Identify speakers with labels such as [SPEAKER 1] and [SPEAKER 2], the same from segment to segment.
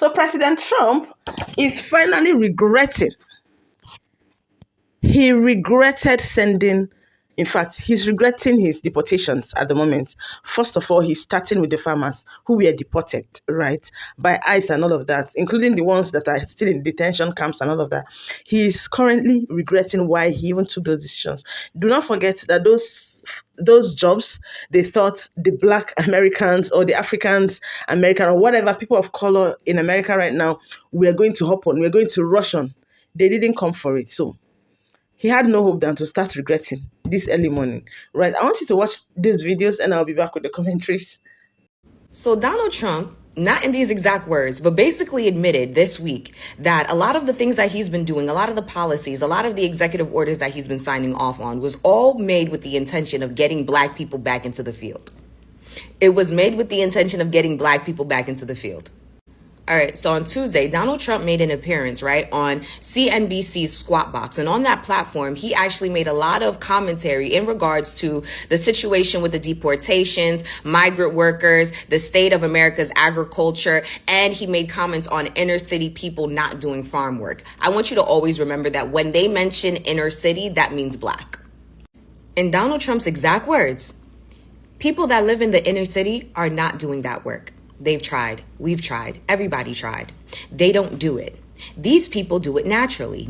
[SPEAKER 1] So President Trump is finally regretting. He regretted sending, in fact, he's regretting his deportations at the moment. First of all, he's starting with the farmers who were deported, right, by ICE and all of that, including the ones that are still in detention camps and all of that. He's currently regretting why he even took those decisions. Do not forget that those jobs, they thought the Black Americans or the Africans American or whatever people of color in America right now, we're going to hop on, we're going to rush on. They didn't come for it. So he had no hope than to start regretting this early morning, right? I want you to watch these videos and I'll be back with the commentaries.
[SPEAKER 2] So Donald Trump, not in these exact words, but basically admitted this week that a lot of the things that he's been doing, a lot of the policies, a lot of the executive orders that he's been signing off on was all made with the intention of getting Black people back into the field. It was made with the intention of getting Black people back into the field. All right, so on Tuesday, Donald Trump made an appearance, right, on CNBC's Squawk Box. And on that platform, he actually made a lot of commentary in regards to the situation with the deportations, migrant workers, the state of America's agriculture, and he made comments on inner city people not doing farm work. I want you to always remember that when they mention inner city, that means Black. In Donald Trump's exact words, people that live in the inner city are not doing that work. They've tried. We've tried. Everybody tried. They don't do it. These people do it naturally.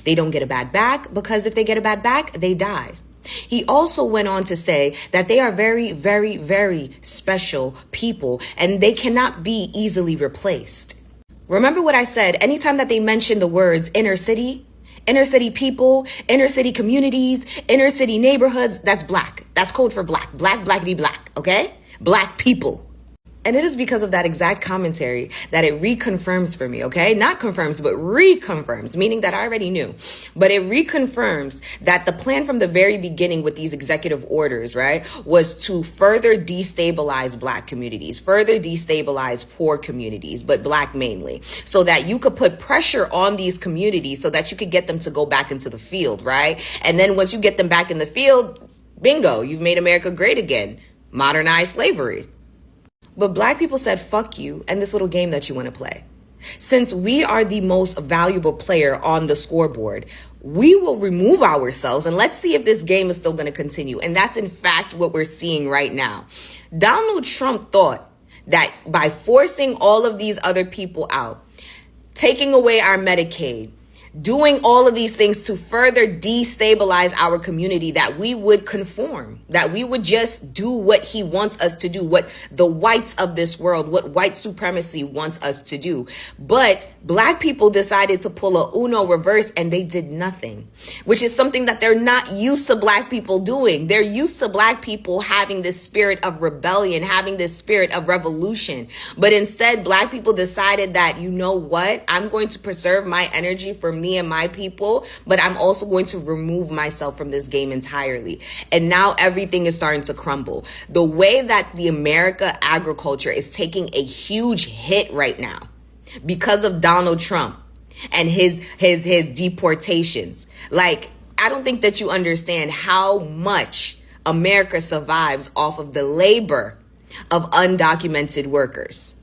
[SPEAKER 2] They don't get a bad back because if they get a bad back, they die. He also went on to say that they are very, very, very special people and they cannot be easily replaced. Remember what I said, anytime that they mention the words inner city people, inner city communities, inner city neighborhoods, that's Black. That's code for Black. Black, blackity black, okay? Black people. And it is because of that exact commentary that it reconfirms for me, okay? Not confirms, but reconfirms, meaning that I already knew. But it reconfirms that the plan from the very beginning with these executive orders, right, was to further destabilize Black communities, further destabilize poor communities, but Black mainly, so that you could put pressure on these communities so that you could get them to go back into the field, right? And then once you get them back in the field, bingo, you've made America great again. Modernize slavery. But Black people said, fuck you and this little game that you want to play. Since we are the most valuable player on the scoreboard, we will remove ourselves and let's see if this game is still going to continue. And that's in fact what we're seeing right now. Donald Trump thought that by forcing all of these other people out, taking away our Medicaid, doing all of these things to further destabilize our community, that we would conform, that we would just do what he wants us to do, what the whites of this world, what white supremacy wants us to do. But Black people decided to pull a Uno reverse and they did nothing, which is something that they're not used to Black people doing. They're used to Black people having this spirit of rebellion, having this spirit of revolution. But instead, Black people decided that, you know what, I'm going to preserve my energy for me and my people, but I'm also going to remove myself from this game entirely. And now everything is starting to crumble. The way that the America agriculture is taking a huge hit right now because of Donald Trump and his deportations. Like, I don't think that you understand how much America survives off of the labor of undocumented workers.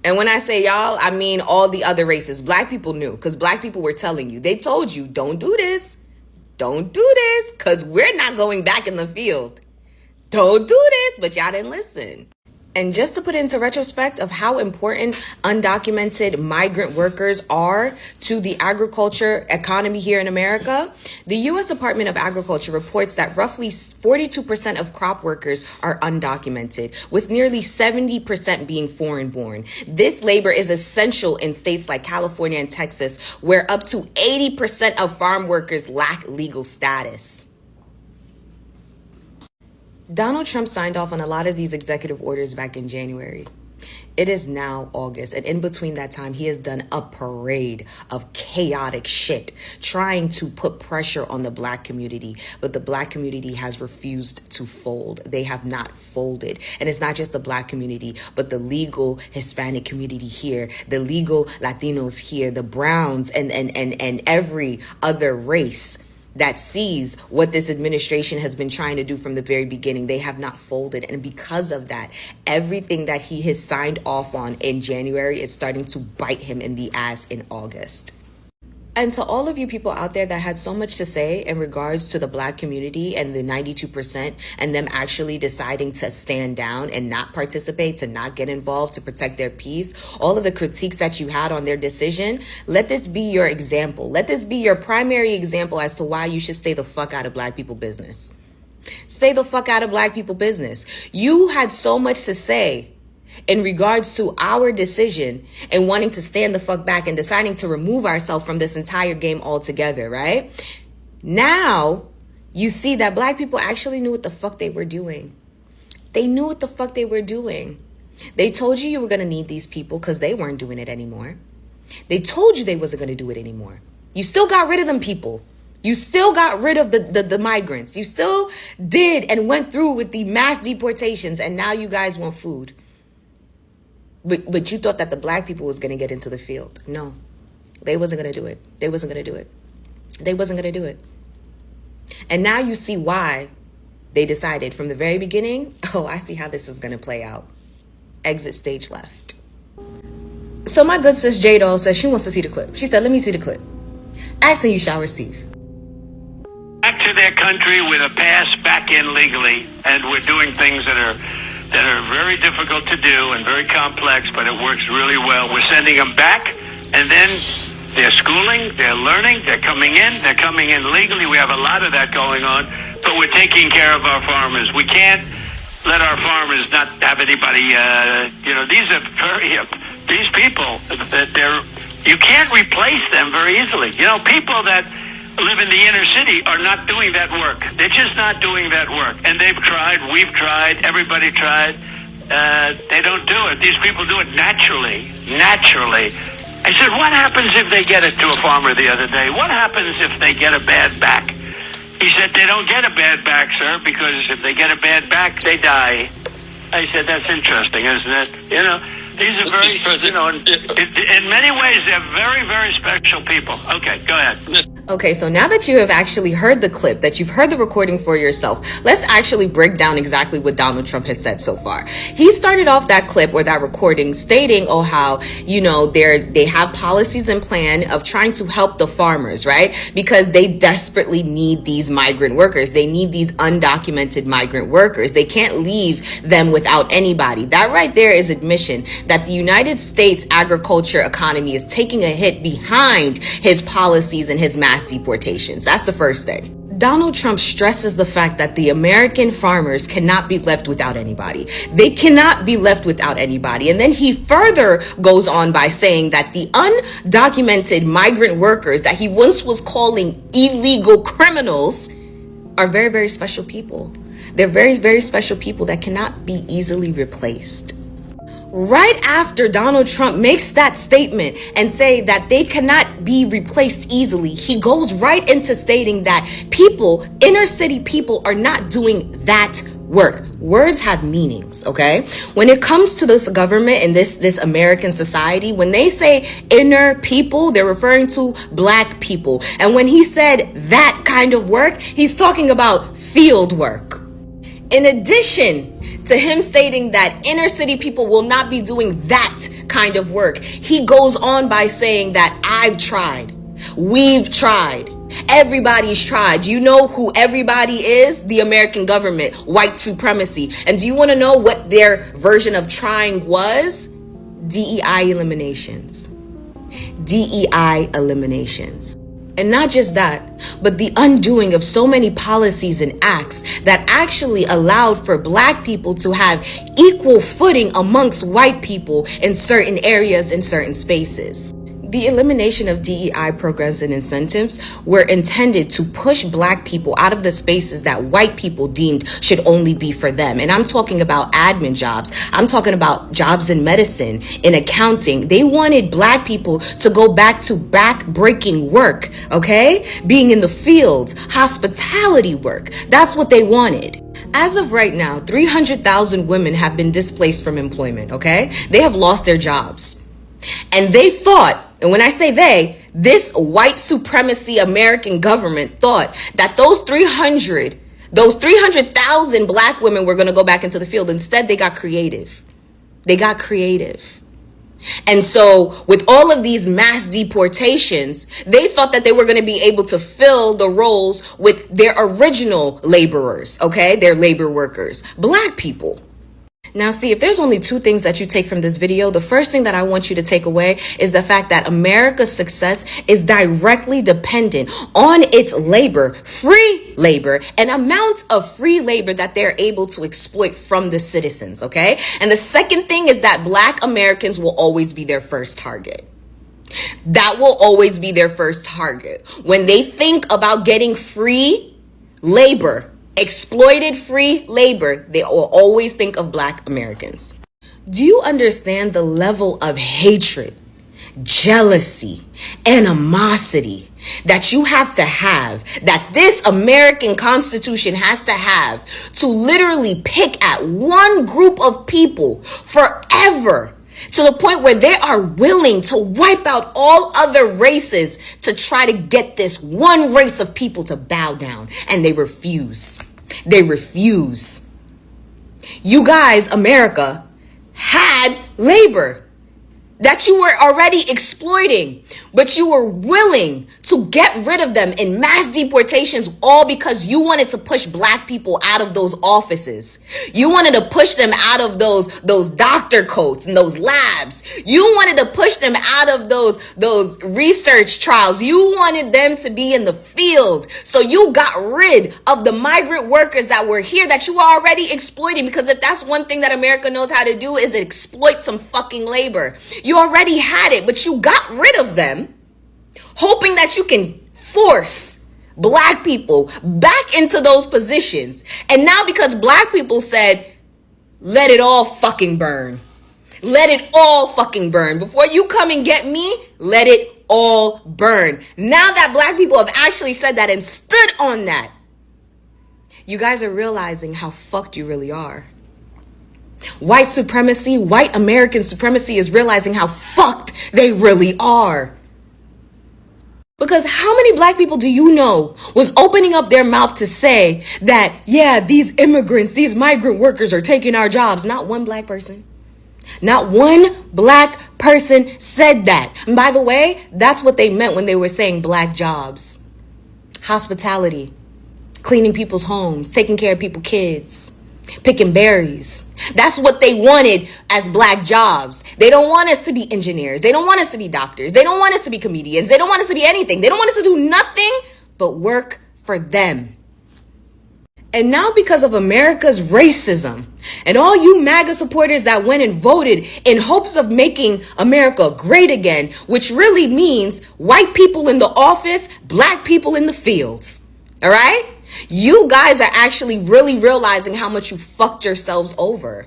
[SPEAKER 2] And when I say y'all, I mean all the other races. Black people knew because Black people were telling you. They told you, don't do this. Don't do this because we're not going back in the field. Don't do this, but y'all didn't listen. And just to put into retrospect of how important undocumented migrant workers are to the agriculture economy here in America, the U.S. Department of Agriculture reports that roughly 42% of crop workers are undocumented, with nearly 70% being foreign-born. This labor is essential in states like California and Texas, where up to 80% of farm workers lack legal status. Donald Trump signed off on a lot of these executive orders back in January. It is now August, and in between that time, he has done a parade of chaotic shit, trying to put pressure on the Black community, but the Black community has refused to fold. They have not folded. And it's not just the Black community, but the legal Hispanic community here, the legal Latinos here, the Browns, and every other race that sees what this administration has been trying to do from the very beginning. They have not folded. And because of that, everything that he has signed off on in January is starting to bite him in the ass in August. And to all of you people out there that had so much to say in regards to the Black community and the 92% and them actually deciding to stand down and not participate, to not get involved, to protect their peace, all of the critiques that you had on their decision, let this be your example. Let this be your primary example as to why you should stay the fuck out of Black people business. Stay the fuck out of Black people business. You had so much to say in regards to our decision and wanting to stand the fuck back and deciding to remove ourselves from this entire game altogether, right? Now, you see that Black people actually knew what the fuck they were doing. They knew what the fuck they were doing. They told you were going to need these people because they weren't doing it anymore. They told you they wasn't going to do it anymore. You still got rid of them people. You still got rid of the migrants. You still did and went through with the mass deportations, and now you guys want food. But you thought that the Black people was going to get into the field. No, they wasn't going to do it. They wasn't going to do it. They wasn't going to do it. And now you see why they decided from the very beginning, oh, I see how this is going to play out. Exit stage left. So my good sis J-Doll says she wants to see the clip. She said, let me see the clip. Ask and you shall receive.
[SPEAKER 3] Back to their country with a pass back in legally, and we're doing things that are very difficult to do and very complex, but it works really well. We're sending them back, and then they're schooling, they're learning, they're coming in legally. We have a lot of that going on, but we're taking care of our farmers. We can't let our farmers not have anybody, these people, you can't replace them very easily. People that live in the inner city are not doing that work. They're just not doing that work. And they've tried, we've tried, everybody tried. They don't do it. These people do it naturally. I said, what happens if they get it to a farmer the other day? What happens if they get a bad back? He said, they don't get a bad back, sir, because if they get a bad back, they die. I said, that's interesting, isn't it? These are very, in many ways, they're very, very special people. Okay, go ahead.
[SPEAKER 2] Okay, so now that you have actually heard the clip, that you've heard the recording for yourself, let's actually break down exactly what Donald Trump has said so far. He started off that clip or that recording stating, how, they have policies and plan of trying to help the farmers, right? Because they desperately need these migrant workers. They need these undocumented migrant workers. They can't leave them without anybody. That right there is admission that the United States agriculture economy is taking a hit behind his policies and his mass deportations. That's the first thing. Donald Trump stresses the fact that the American farmers cannot be left without anybody. They cannot be left without anybody. And then he further goes on by saying that the undocumented migrant workers that he once was calling illegal criminals are very, very special people. They're very, very special people that cannot be easily replaced. Right after Donald Trump makes that statement and say that they cannot be replaced easily, he goes right into stating that inner city people are not doing that work. Words have meanings, okay? When it comes to this government and this American society, when they say inner people, they're referring to Black people. And when he said that kind of work, he's talking about field work. In addition to him stating that inner city people will not be doing that kind of work, he goes on by saying that I've tried, we've tried, everybody's tried. Do you know who everybody is? The American government, white supremacy. And do you want to know what their version of trying was? DEI eliminations. DEI eliminations. And not just that, but the undoing of so many policies and acts that actually allowed for Black people to have equal footing amongst white people in certain areas, in certain spaces. The elimination of DEI programs and incentives were intended to push Black people out of the spaces that white people deemed should only be for them. And I'm talking about admin jobs. I'm talking about jobs in medicine, in accounting. They wanted Black people to go back to back-breaking work, okay? Being in the fields, hospitality work. That's what they wanted. As of right now, 300,000 women have been displaced from employment, okay? They have lost their jobs. And they thought And when I say they, this white supremacy American government thought that those 300,000 black women were going to go back into the field. Instead, they got creative. They got creative. And so with all of these mass deportations, they thought that they were going to be able to fill the roles with their original laborers, okay? Their labor workers, black people. Now, see, if there's only two things that you take from this video, the first thing that I want you to take away is the fact that America's success is directly dependent on its labor, free labor, an amount of free labor that they're able to exploit from the citizens, okay? And the second thing is that black Americans will always be their first target. That will always be their first target. When they think about getting free labor, exploited free labor, they will always think of black Americans. Do you understand the level of hatred, jealousy, animosity that you have to have, that this American Constitution has to have, to literally pick at one group of people forever, to the point where they are willing to wipe out all other races to try to get this one race of people to bow down? And they refuse. They refuse. You guys, America, had labor that you were already exploiting, but you were willing to get rid of them in mass deportations, all because you wanted to push black people out of those offices. You wanted to push them out of those doctor coats and those labs. You wanted to push them out of those research trials. You wanted them to be in the field. So you got rid of the migrant workers that were here that you were already exploiting, because if that's one thing that America knows how to do, is exploit some fucking labor. You already had it, but you got rid of them, hoping that you can force black people back into those positions. And now because black people said, let it all fucking burn. Let it all fucking burn. Before you come and get me, let it all burn. Now that black people have actually said that and stood on that, you guys are realizing how fucked you really are. White supremacy, white American supremacy is realizing how fucked they really are. Because how many black people do you know was opening up their mouth to say that, yeah, these immigrants, these migrant workers are taking our jobs? Not one black person. Not one black person said that. And by the way, that's what they meant when they were saying black jobs. Hospitality, cleaning people's homes, taking care of people's kids, picking berries. That's what they wanted as black jobs. They don't want us to be engineers. They don't want us to be doctors. They don't want us to be comedians. They don't want us to be anything. They don't want us to do nothing but work for them. And now because of America's racism and all you MAGA supporters that went and voted in hopes of making America great again, which really means white people in the office, black people in the fields. All right? You guys are actually really realizing how much you fucked yourselves over.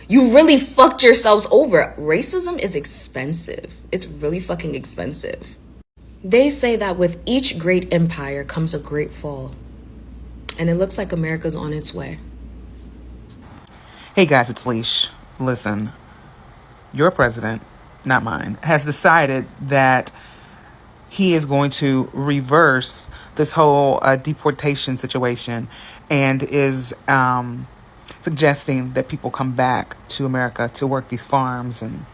[SPEAKER 2] You really fucked yourselves over. Racism is expensive. It's really fucking expensive. They say that with each great empire comes a great fall. And it looks like America's on its way.
[SPEAKER 4] Hey guys, it's Leash. Listen, your president, not mine, has decided that he is going to reverse this whole deportation situation and is suggesting that people come back to America to work these farms and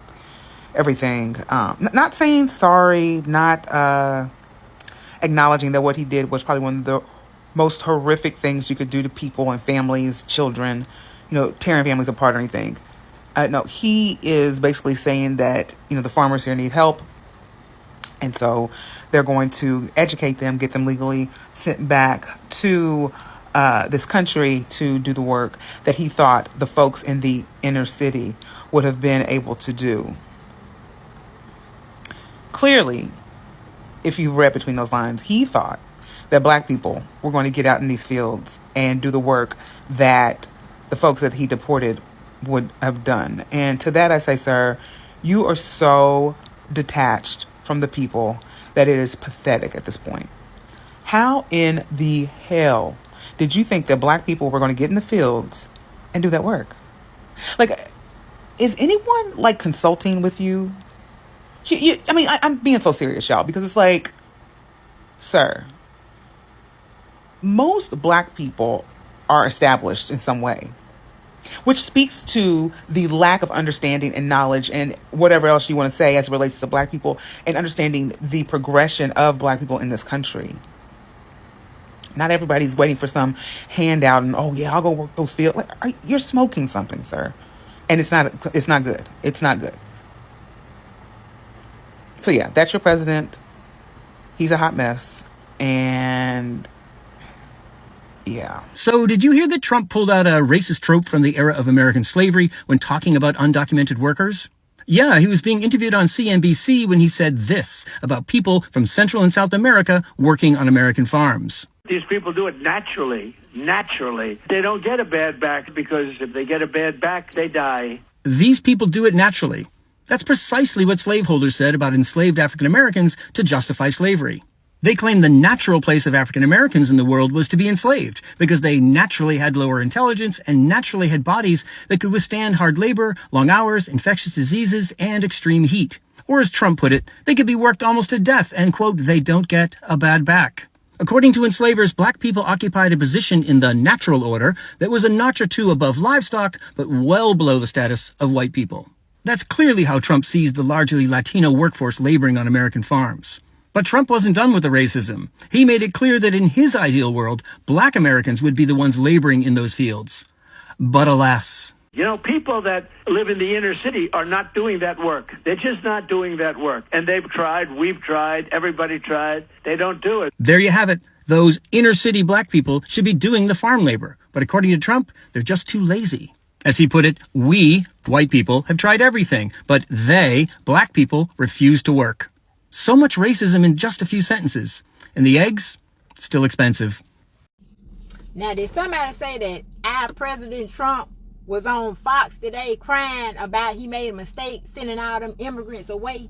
[SPEAKER 4] everything. Not saying sorry, not acknowledging that what he did was probably one of the most horrific things you could do to people and families, children, tearing families apart or anything. No, he is basically saying that, the farmers here need help. And so they're going to educate them, get them legally sent back to this country to do the work that he thought the folks in the inner city would have been able to do. Clearly, if you read between those lines, he thought that black people were going to get out in these fields and do the work that the folks that he deported would have done. And to that I say, sir, you are so detached from the people that it is pathetic at this point. How in the hell did you think that black people were going to get in the fields and do that work? Like, is anyone consulting with you? I mean, I'm being so serious, y'all, because it's like, sir, most black people are established in some way, which speaks to the lack of understanding and knowledge and whatever else you want to say as it relates to black people and understanding the progression of black people in this country. Not everybody's waiting for some handout and, oh yeah, I'll go work those fields. Like, you're smoking something, sir. And it's not good. It's not good. So yeah, that's your president. He's a hot mess. And yeah.
[SPEAKER 5] So did you hear that Trump pulled out a racist trope from the era of American slavery when talking about undocumented workers? Yeah, he was being interviewed on CNBC when he said this about people from Central and South America working on American farms.
[SPEAKER 3] These people do it naturally. They don't get a bad back because if they get a bad back, they die.
[SPEAKER 5] These people do it naturally. That's precisely what slaveholders said about enslaved African Americans to justify slavery. They claimed the natural place of African Americans in the world was to be enslaved because they naturally had lower intelligence and naturally had bodies that could withstand hard labor, long hours, infectious diseases, and extreme heat. Or as Trump put it, they could be worked almost to death and, quote, they don't get a bad back. According to enslavers, black people occupied a position in the natural order that was a notch or two above livestock, but well below the status of white people. That's clearly how Trump sees the largely Latino workforce laboring on American farms. But Trump wasn't done with the racism. He made it clear that in his ideal world, black Americans would be the ones laboring in those fields. But alas.
[SPEAKER 3] You know, people that live in the inner city are not doing that work. They're just not doing that work. And they've tried, we've tried, everybody tried. They don't do it.
[SPEAKER 5] There you have it. Those inner city black people should be doing the farm labor. But according to Trump, they're just too lazy. As he put it, we, white people, have tried everything, but they, black people, refuse to work. So much racism in just a few sentences. And the eggs, still expensive.
[SPEAKER 6] Now, did somebody say that our President Trump was on Fox today crying about he made a mistake sending all them immigrants away?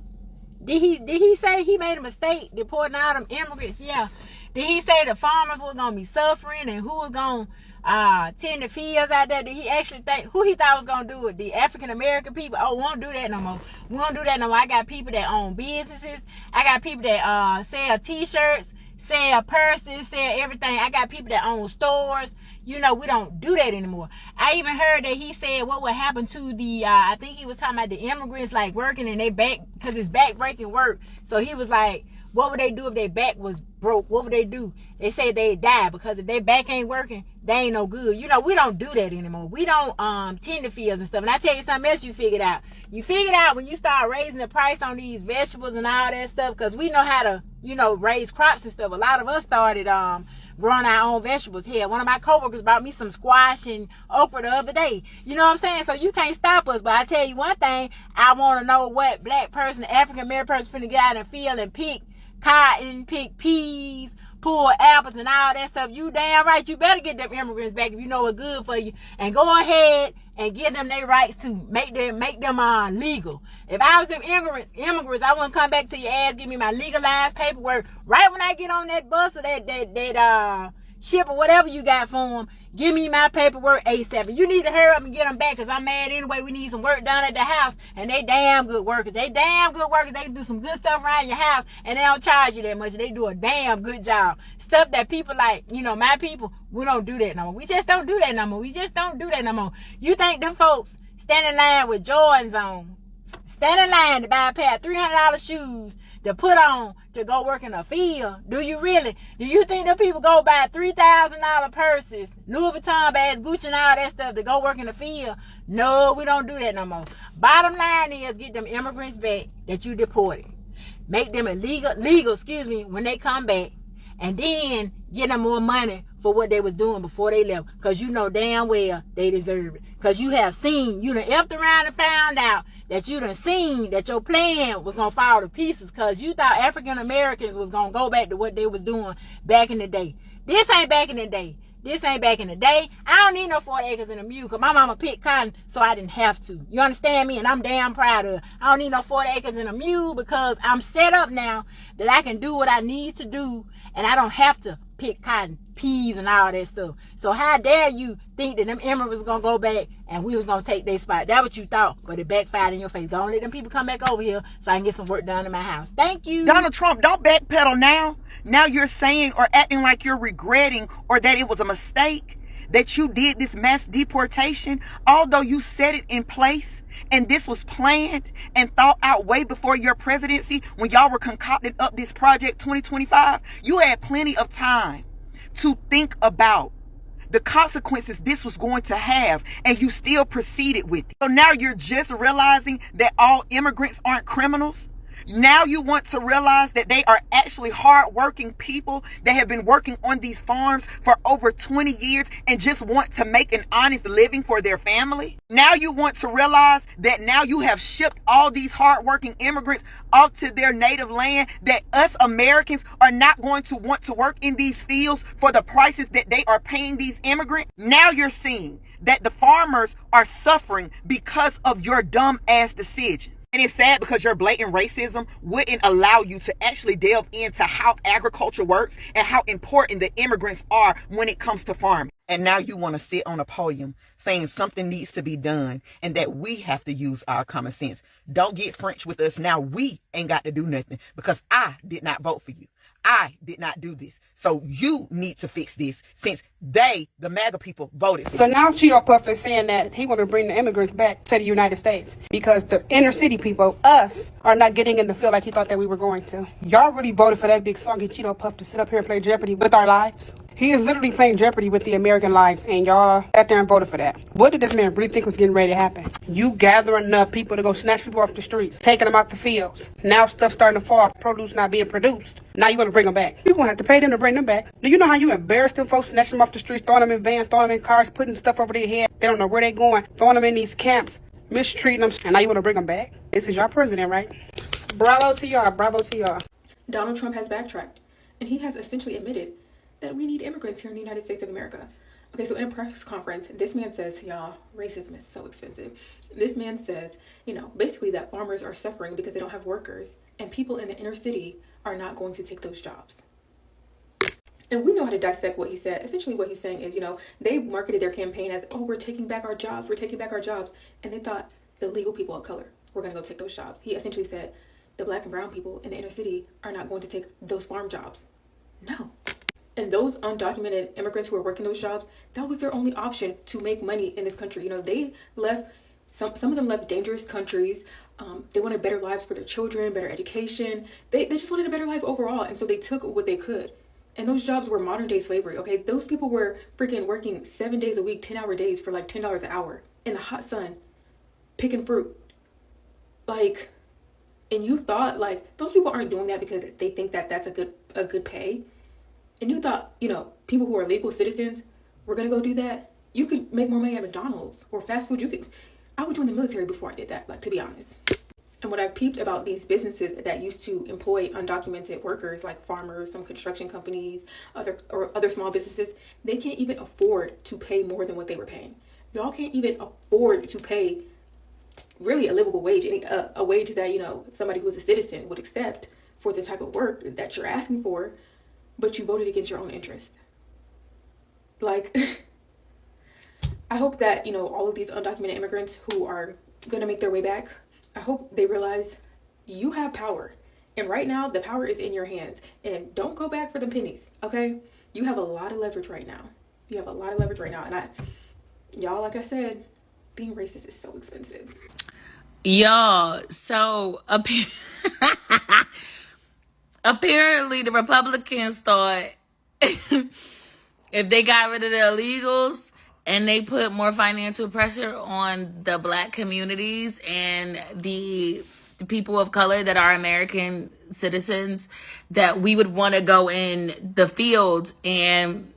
[SPEAKER 6] Did he say he made a mistake deporting all them immigrants? Yeah. Did he say the farmers were going to be suffering and who was going to tend the fields out there? Did he actually think, who he thought was going to do it? The African-American people? Oh, we won't do that no more. We won't do that no more. I got people that own businesses. I got people that sell T-shirts, sell purses, sell everything. I got people that own stores. You know, we don't do that anymore. I even heard that he said what would happen to the, I think he was talking about the immigrants like working and they back, because it's back-breaking work. So he was like, what would they do if their back was broke? What would they do? They said they'd die because if their back ain't working, they ain't no good. You know, we don't do that anymore. We don't tend the fields and stuff. And I tell you something else you figured out. You figured out when you start raising the price on these vegetables and all that stuff, because we know how to, you know, raise crops and stuff. A lot of us started growing our own vegetables. Here, one of my coworkers bought me some squash and okra the other day. You know what I'm saying? So you can't stop us. But I tell you one thing, I want to know what black person, African American person finna get out in the field and pick cotton, pick peas, pull apples and all that stuff. You damn right. You better get them immigrants back if you know what's good for you. And go ahead and give them their rights to make them legal. If I was them immigrants, I wouldn't come back to your ass, give me my legalized paperwork. Right when I get on that bus or that ship or whatever you got for them, give me my paperwork ASAP. And you need to hurry up and get them back because I'm mad anyway. We need some work done at the house. And they damn good workers. They can do some good stuff around your house and they don't charge you that much. They do a damn good job. Stuff that people like, you know, my people, we don't do that no more. We just don't do that no more. You think them folks stand in line with Jordans on, stand in line to buy a pair of $300 shoes to put on to go work in a field? Do you really? Do you think them people go buy $3,000 purses, Louis Vuitton bags, Gucci and all that stuff to go work in the field? No, we don't do that no more. Bottom line is get them immigrants back that you deported. Make them legal, when they come back. And then get them more money for what they was doing before they left. Because you know damn well they deserve it. Because you have seen, you done effed around and found out that you done seen that your plan was going to fall to pieces. Because you thought African Americans was going to go back to what they was doing back in the day. This ain't back in the day. I don't need no 40 acres and a mule because my mama picked cotton so I didn't have to. You understand me? And I'm damn proud of it. I don't need no 40 acres and a mule because I'm set up now that I can do what I need to do and I don't have to pick cotton, peas, and all that stuff. So how dare you think that them immigrants was gonna go back and we was gonna take their spot? That what you thought, but it backfired in your face. Don't let them people come back over here so I can get some work done in my house. Thank you.
[SPEAKER 7] Donald Trump, don't backpedal now. Now you're saying or acting like you're regretting or that it was a mistake that you did this mass deportation, although you set it in place and this was planned and thought out way before your presidency when y'all were concocting up this project 2025. You had plenty of time to think about the consequences this was going to have, and you still proceeded with it. So now you're just realizing that all immigrants aren't criminals. Now you want to realize that they are actually hardworking people that have been working on these farms for over 20 years and just want to make an honest living for their family. Now you want to realize that now you have shipped all these hardworking immigrants off to their native land, that us Americans are not going to want to work in these fields for the prices that they are paying these immigrants. Now you're seeing that the farmers are suffering because of your dumb ass decisions. And it's sad because your blatant racism wouldn't allow you to actually delve into how agriculture works and how important the immigrants are when it comes to farming. And now you want to sit on a podium saying something needs to be done and that we have to use our common sense. Don't get French with us now. We ain't got to do nothing because I did not vote for you. I did not do this. So you need to fix this since they, the MAGA people, voted for
[SPEAKER 8] So
[SPEAKER 7] you.
[SPEAKER 8] now Cheeto Puff is saying that he want to bring the immigrants back to the United States because the inner city people, us, are not getting in the field like he thought that we were going to. Y'all really voted for that big soggy Cheeto Puff to sit up here and play Jeopardy with our lives? He is literally playing Jeopardy with the American lives, and y'all sat there and voted for that. What did this man really think was getting ready to happen? You gathering enough people to go snatch people off the streets, taking them out the fields. Now stuff starting to fall, produce not being produced. Now you want to bring them back. You're going to have to pay them to bring them back. Do you know how you embarrass them folks, snatching them off the streets, throwing them in vans, throwing them in cars, putting stuff over their head? They don't know where they're going, throwing them in these camps, mistreating them, and now you want to bring them back? This is your president, right? Bravo to y'all. Bravo to y'all.
[SPEAKER 9] Donald Trump has backtracked, and he has essentially admitted that we need immigrants here in the United States of America. Okay, so in a press conference, this man says, y'all, racism is so expensive. This man says, basically that farmers are suffering because they don't have workers, and people in the inner city are not going to take those jobs. And we know how to dissect what he said. Essentially what he's saying is, they marketed their campaign as, oh, we're taking back our jobs, we're taking back our jobs. And they thought the legal people of color were going to go take those jobs. He essentially said the black and brown people in the inner city are not going to take those farm jobs. No. And those undocumented immigrants who are working those jobs, that was their only option to make money in this country. They left, some of them left dangerous countries. They wanted better lives for their children, better education. They just wanted a better life overall. And so they took what they could. And those jobs were modern day slavery, okay? Those people were freaking working 7 days a week, 10-hour days for like $10 an hour in the hot sun, picking fruit. And you thought those people aren't doing that because they think that that's a good pay. And you thought, people who are legal citizens were going to go do that. You could make more money at McDonald's or fast food. I would join the military before I did that, to be honest. And what I've peeped about these businesses that used to employ undocumented workers, like farmers, some construction companies, other small businesses, they can't even afford to pay more than what they were paying. Y'all can't even afford to pay really a livable wage, a wage that, somebody who's a citizen would accept for the type of work that you're asking for. But you voted against your own interest. I hope that, all of these undocumented immigrants who are going to make their way back, I hope they realize you have power. And right now, the power is in your hands. And don't go back for the pennies, okay? You have a lot of leverage right now. And y'all, like I said, being racist is so expensive.
[SPEAKER 10] Y'all, so apparently the Republicans thought if they got rid of the illegals and they put more financial pressure on the black communities and the people of color that are American citizens, that we would want to go in the fields and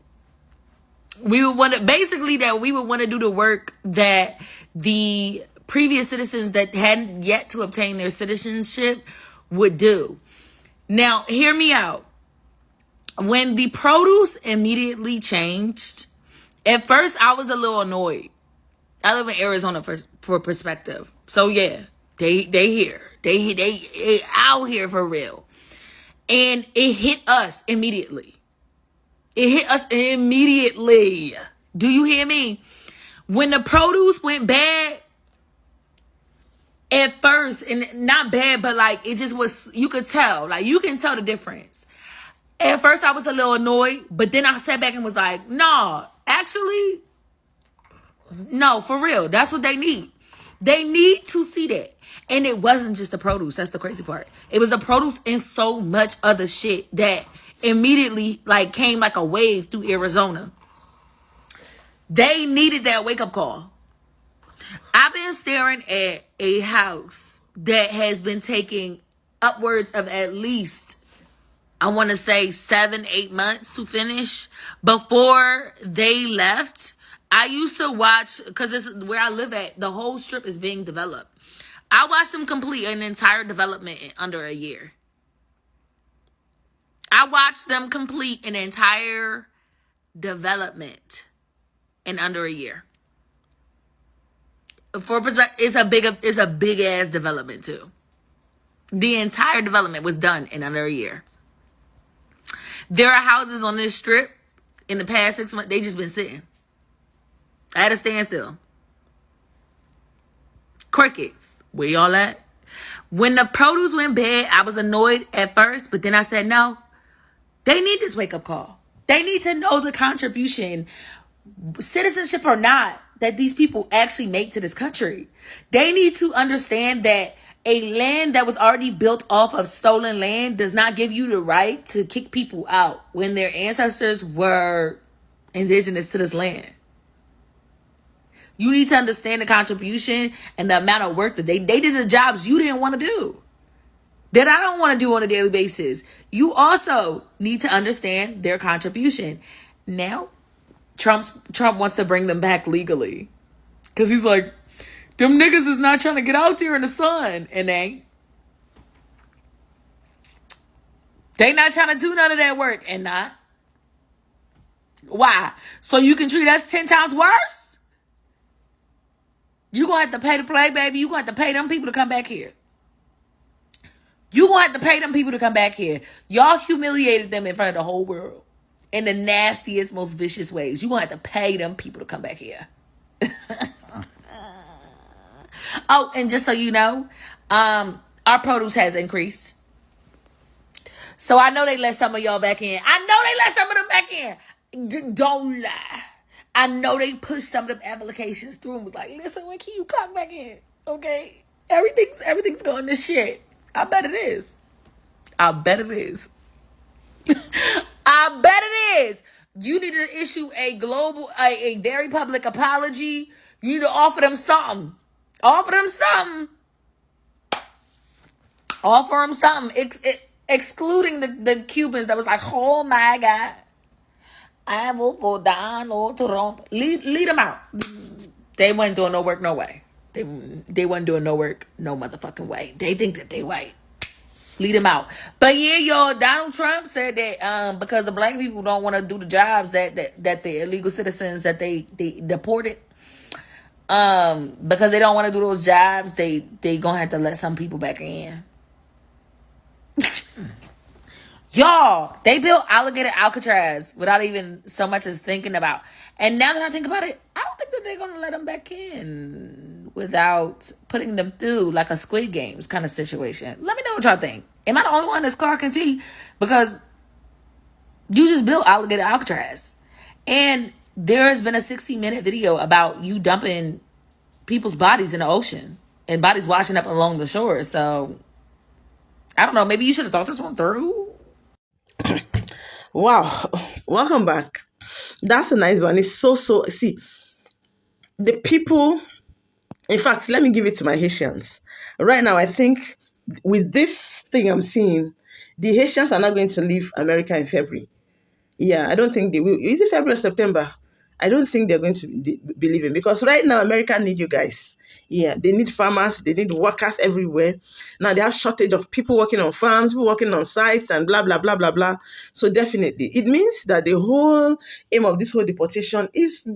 [SPEAKER 10] we would want to do the work that the previous citizens that hadn't yet to obtain their citizenship would do. Now, hear me out. When the produce immediately changed, at first I was a little annoyed. I live in Arizona for perspective. So yeah, they here. They out here for real. And it hit us immediately. It hit us immediately. Do you hear me? When the produce went bad at first, and not bad, but like it just was, you could tell. Like you can tell the difference. At first I was a little annoyed, but then I sat back and was like, no, actually, no, for real. That's what they need. They need to see that. And it wasn't just the produce. That's the crazy part. It was the produce and so much other shit that immediately like came like a wave through Arizona. They needed that wake-up call. I've been staring at a house that has been taking upwards of at least, I want to say 7-8 months to finish. Before they left, I used to watch, because this is where I live at, the whole strip is being developed. I watched them complete an entire development in under a year. I watched them complete an entire development in under a year. For perspective, it's a big ass development too. The entire development was done in under a year. There are houses on this strip in the past 6 months, they just been sitting. I had to stand still. Crickets, where y'all at? When the produce went bad, I was annoyed at first, but then I said, no, they need this wake-up call. They need to know the contribution, citizenship or not, that these people actually make to this country. They need to understand that a land that was already built off of stolen land does not give you the right to kick people out when their ancestors were indigenous to this land. You need to understand the contribution and the amount of work that they did, the jobs you didn't want to do, that I don't want to do on a daily basis. You also need to understand their contribution. Now, Trump wants to bring them back legally. Because he's like, them niggas is not trying to get out there in the sun. And they not trying to do none of that work. And not. Why? So you can treat us 10 times worse? You gonna have to pay to play, baby. You gonna have to pay them people to come back here. You gonna have to pay them people to come back here. Y'all humiliated them in front of the whole world in the nastiest, most vicious ways. You gonna have to pay them people to come back here. Oh, and just so you know, our produce has increased. So I know they let some of y'all back in. I know they let some of them back in. Don't lie. I know they pushed some of them applications through and was like, listen, when can you clock back in? Okay? Everything's going to shit. I bet it is. I bet it is. I bet it is. You need to issue a very public apology. You need to offer them something. Offer them something. Offer them something. Excluding the Cubans that was like, oh my God, I vote for Donald Trump. Lead them out. They wasn't doing no work, no way. They wasn't doing no work, no motherfucking way. They think that they white. Lead them out. But yeah, y'all, Donald Trump said that because the black people don't want to do the jobs that the illegal citizens that they deported, because they don't want to do those jobs, they gonna have to let some people back in. Y'all, they built Alligator Alcatraz without even so much as thinking about. And now that I think about it, I don't think that they're going to let them back in without putting them through like a Squid Games kind of situation. Let me know what y'all think. Am I the only one that's Clark and T? Because you just built Alligator Alcatraz. And there has been a 60-minute video about you dumping people's bodies in the ocean and bodies washing up along the shore. So, I don't know. Maybe you should have thought this one through.
[SPEAKER 1] Wow, welcome back. That's a nice one. It's so see, the people, in fact, let me give it to my Haitians. Right now, I think with this thing I'm seeing, the Haitians are not going to leave America in February. Yeah, I don't think they will. Is it February or September? I don't think they're going to be leaving, because right now America need you guys. Yeah, they need farmers, they need workers everywhere. Now they have shortage of people working on farms, people working on sites, and blah blah blah blah blah. So definitely, it means that the whole aim of this whole deportation is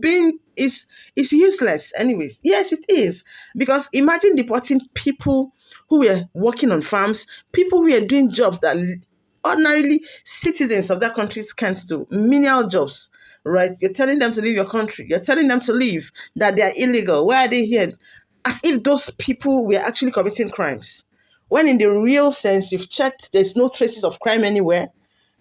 [SPEAKER 1] useless. Anyways, yes, it is, because imagine deporting people who were working on farms, people who were doing jobs that ordinarily citizens of that country can't do. Menial jobs, right? You're telling them to leave your country. You're telling them to leave, that they are illegal. Why are they here? As if those people were actually committing crimes. When in the real sense, you've checked, there's no traces of crime anywhere.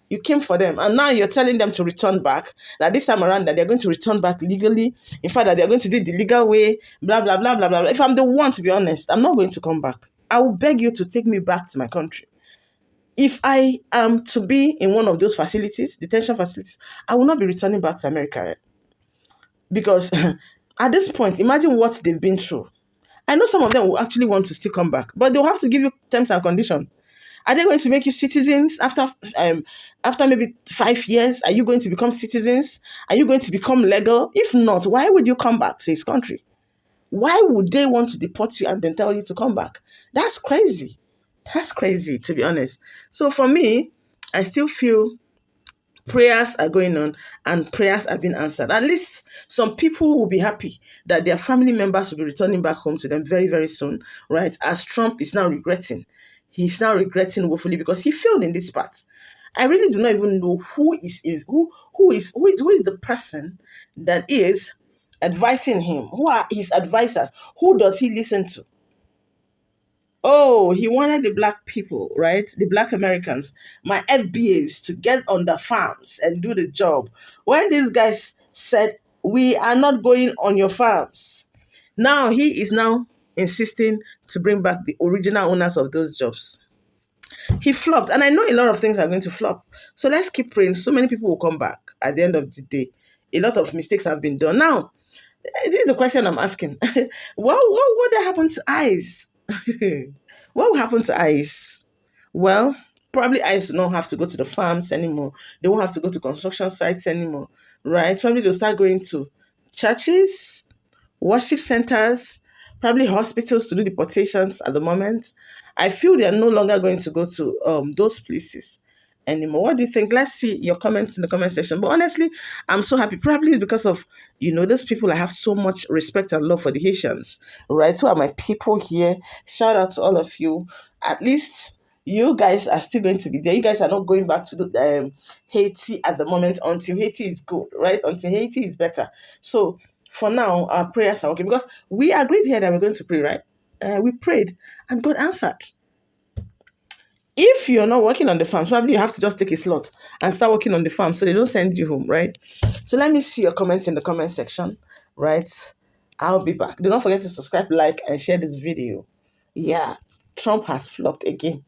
[SPEAKER 1] You came for them, and now you're telling them to return back. That this time around, that they're going to return back legally. In fact, that they're going to do it the legal way. Blah blah blah blah blah. If I'm the one, to be honest, I'm not going to come back. I will beg you to take me back to my country. If I am to be in one of those facilities, detention facilities, I will not be returning back to America, right? Because at this point, imagine what they've been through. I know some of them will actually want to still come back, but they'll have to give you terms and conditions. Are they going to make you citizens after maybe 5 years? Are you going to become citizens? Are you going to become legal? If not, why would you come back to his country? Why would they want to deport you and then tell you to come back? That's crazy. That's crazy, to be honest. So for me, I still feel prayers are going on and prayers are being answered. At least some people will be happy that their family members will be returning back home to them very, very soon, right? As Trump is now regretting. He's now regretting woefully because he failed in this part. I really do not even know who is the person that is advising him. Who are his advisors? Who does he listen to? Oh, he wanted the black people, right? The black Americans, my FBAs, to get on the farms and do the job. When these guys said, we are not going on your farms, now he is now insisting to bring back the original owners of those jobs. He flopped, and I know a lot of things are going to flop. So let's keep praying. So many people will come back at the end of the day. A lot of mistakes have been done. Now, this is the question I'm asking. What happened to ICE? What will happen to ICE? Well, probably ICE will not have to go to the farms anymore. They won't have to go to construction sites anymore, right? Probably they'll start going to churches, worship centers, probably hospitals to do deportations at the moment. I feel they are no longer going to go to those places anymore. What do you think? Let's see your comments in the comment section. But honestly, I'm so happy. Probably it's because of, those people. I have so much respect and love for the Haitians, right? Who are my people here. Shout out to all of you. At least you guys are still going to be there. You guys are not going back to Haiti at the moment until Haiti is good, right? Until Haiti is better. So for now, our prayers are okay because we agreed here that we're going to pray, right? We prayed and God answered. If you're not working on the farm, probably you have to just take a slot and start working on the farm so they don't send you home, right? So let me see your comments in the comment section, right? I'll be back. Do not forget to subscribe, like, and share this video. Yeah, Trump has flopped again.